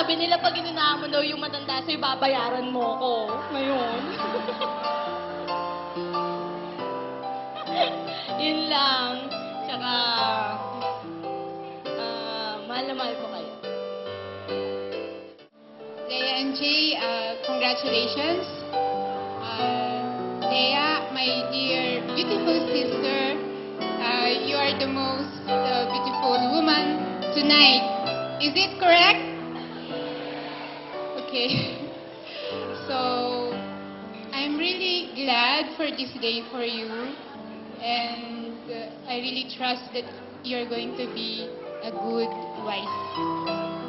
sabi nila pag inunahan mo daw yung matanda sa'yo, babayaran mo ko. Ngayon. Yun lang. Tsaka, mahal na mahal ko kayo. Leia and Jay, congratulations. Leia, my dear, beautiful sister, you are the most beautiful woman tonight. Is it correct? Okay. So, I'm really glad for this day for you. And I really trust that you're going to be a good wife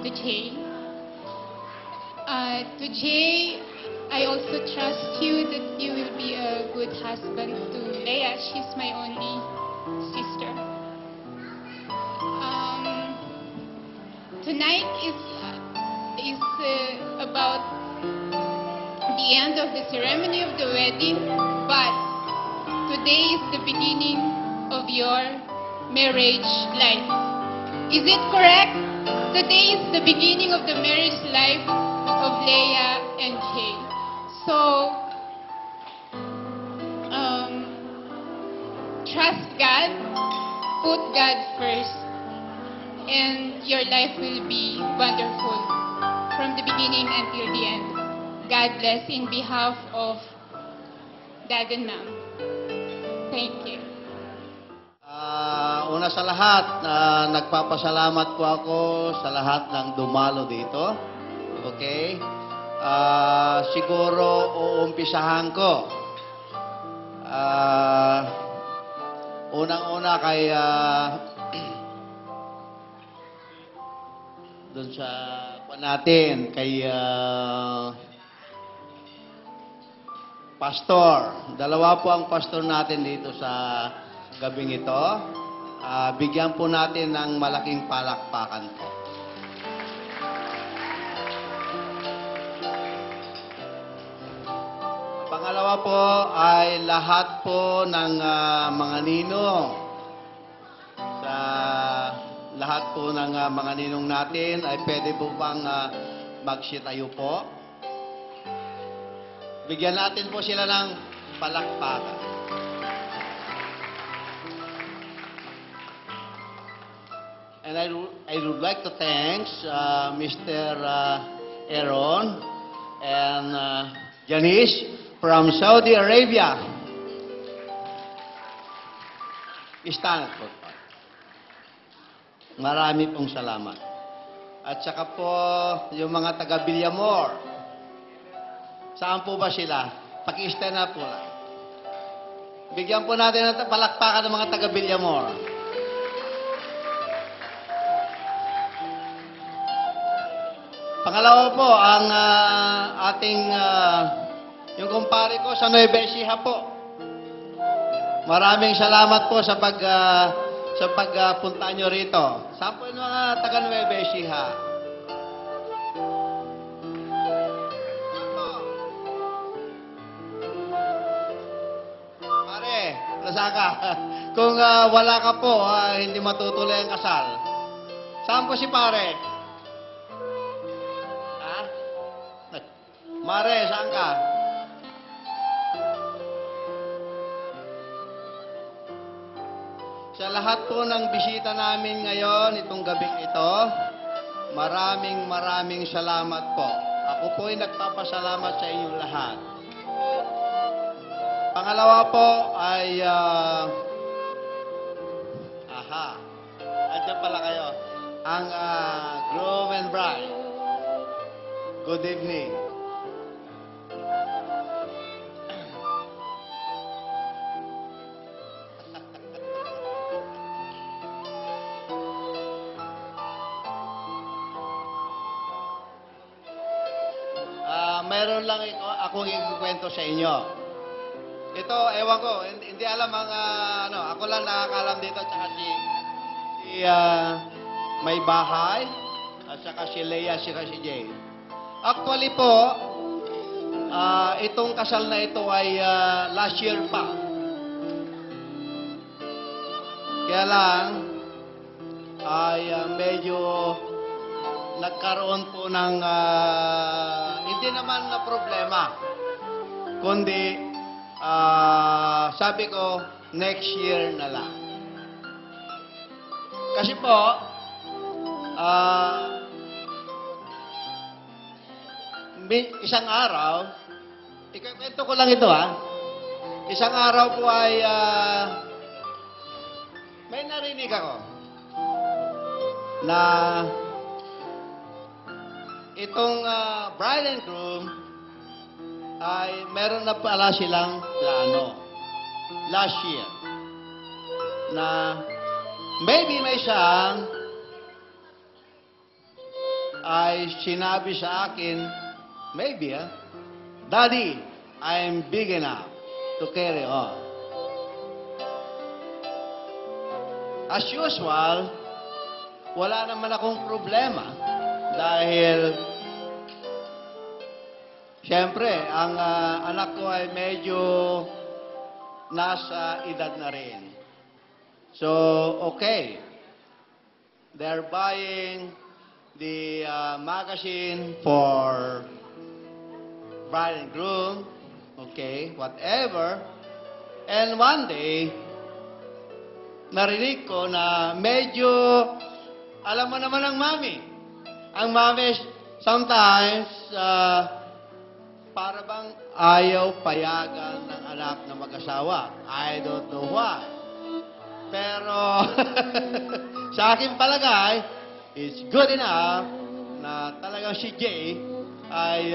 to Jay. To Jay, I also trust you that you will be a good husband to Leia. She's my only sister. Tonight is about the end of the ceremony of the wedding, but today is the beginning of your marriage life. Is it correct? Today is the beginning of the marriage life of Leia and Jay. So, trust God, put God first, and your life will be wonderful from the beginning until the end. God bless in behalf of Dad and Mom. Thank you. Una sa lahat, nagpapasalamat po ako sa lahat ng dumalo dito. Okay? Siguro uumpisahan ko. Unang-una kay doon sa natin, kay pastor. Dalawa po ang pastor natin dito sa gabing ito. Bigyan po natin ng malaking palakpakan po. Pangalawa po ay lahat po ng mga ninong. Sa lahat po ng mga ninong natin ay pwede po bang magsitayo po. Bigyan natin po sila ng palakpakan. And I would like to thank Mr. Aaron and Janice from Saudi Arabia. Stand po. Marami pong salamat. At saka po, yung mga taga Villamor. Saan po ba sila? Paki-stand na po lang. Bigyan po natin ng palakpakan ng mga taga Villamor. Pangalawa po, ang ating, yung kumpare ko sa Nueva Ecija po. Maraming salamat po sa pagpunta nyo rito. Saan po yung mga taga Nueva Ecija? Pare, nasa ka? Kung wala ka po, hindi matutuloy ang kasal. Saan po si pare? Mare, saan ka? Sa lahat po ng bisita namin ngayon, itong gabing ito, maraming salamat po. Ako po ay nagpapasalamat sa inyong lahat. Pangalawa po ay, andyan pala kayo, ang groom and bride. Good evening. Mayroon lang akong ikukwento sa inyo. Ito, ewan ko, hindi alam ang, ako lang nakakalam dito, at saka si may bahay, at saka si Leia, saka si Jay. Actually po, itong kasal na ito ay last year pa. Kaya lang, ay medyo nagkaroon po ng hindi naman na problema, kundi sabi ko, next year na lang. Kasi po, isang araw, ikakwento ko lang ito isang araw po ay may narinig ako na itong bride and groom ay meron na pala silang plano last year na maybe may siyang ay sinabi sa akin, maybe, Daddy, I'm big enough to carry on. As usual, wala naman akong problema dahil siyempre, ang anak ko ay medyo nasa edad na rin. So, okay. They're buying the magazine for bride and groom. Okay, whatever. And one day, narinig ko na medyo, alam mo naman ang mami. Ang mami, sometimes, para bang ayaw payagan ng anak na mag-asawa. I don't know why. Pero, sa akin palagay, it's good enough na talagang si Jay ay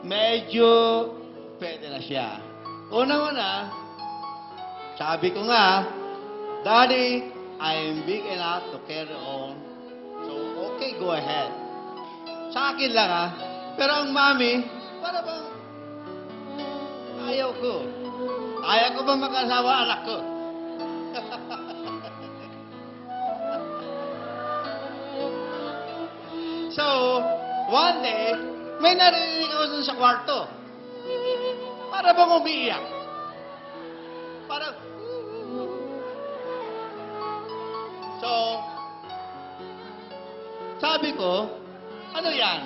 medyo pwede na siya. Unang-una, sabi ko nga, Daddy, I'm big enough to carry on. So, okay, go ahead. Sa akin lang Pero ang mami, para bang ayaw ko. Ayaw ko bang mag-asawa anak ko? So, one day, may narinig ako dun sa kwarto. Para bang umiiyak. Parang, so, sabi ko, ano yan?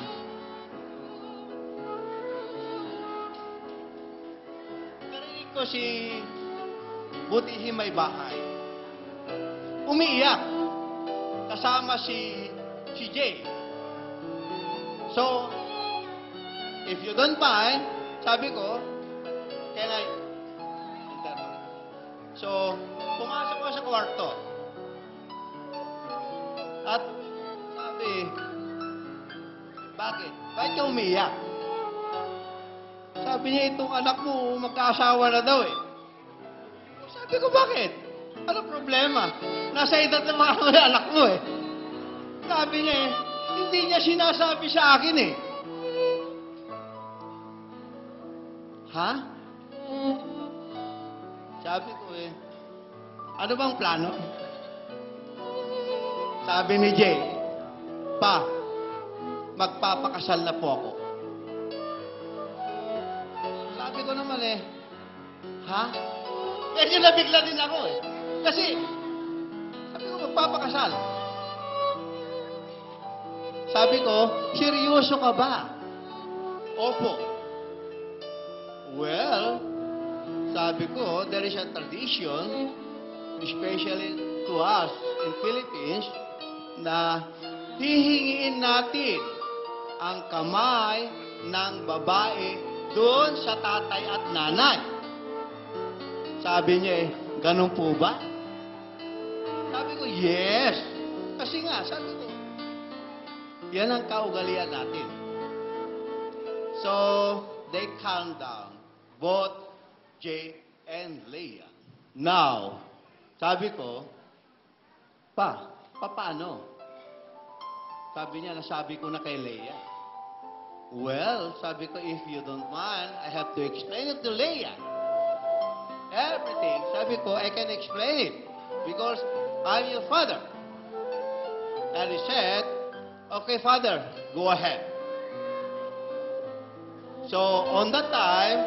Narinig ko si Butihin May Bahay. Umiiyak. Kasama si Jay. So, if you don't mind, sabi ko, can I interrupt? So, pumasok ko sa kwarto. At sabi, bakit? Bakit ka umiyak? Sabi niya, itong anak mo, magkaasawa na daw eh. Sabi ko, bakit? Ano problema? Nasa edad ng mga anak mo eh. Sabi niya eh, hindi niya sinasabi sa akin eh. Ha? Sabi ko eh, ano bang plano? Sabi ni Jay, Pa, magpapakasal na po ako. Sabi ko naman eh, ha? Medyo nabigla din ako eh. Kasi, sabi ko, magpapakasal. Sabi ko, seryoso ka ba? Opo. Well, sabi ko, there is a tradition, especially to us in Philippines, na hihingiin natin ang kamay ng babae doon sa tatay at nanay. Sabi niya ganun po ba? Sabi ko, yes. Kasi nga, sabi ko, yan ang kaugalian natin. So, they calm down. Both Jay and Leah. Now, sabi ko, paano? Sabi niya, nasabi ko na kay Leah. Well, sabi ko, if you don't mind, I have to explain it to Leah. Everything. Sabi ko, I can explain it. Because I'm your father. And he said, okay, Father, go ahead. So, on that time,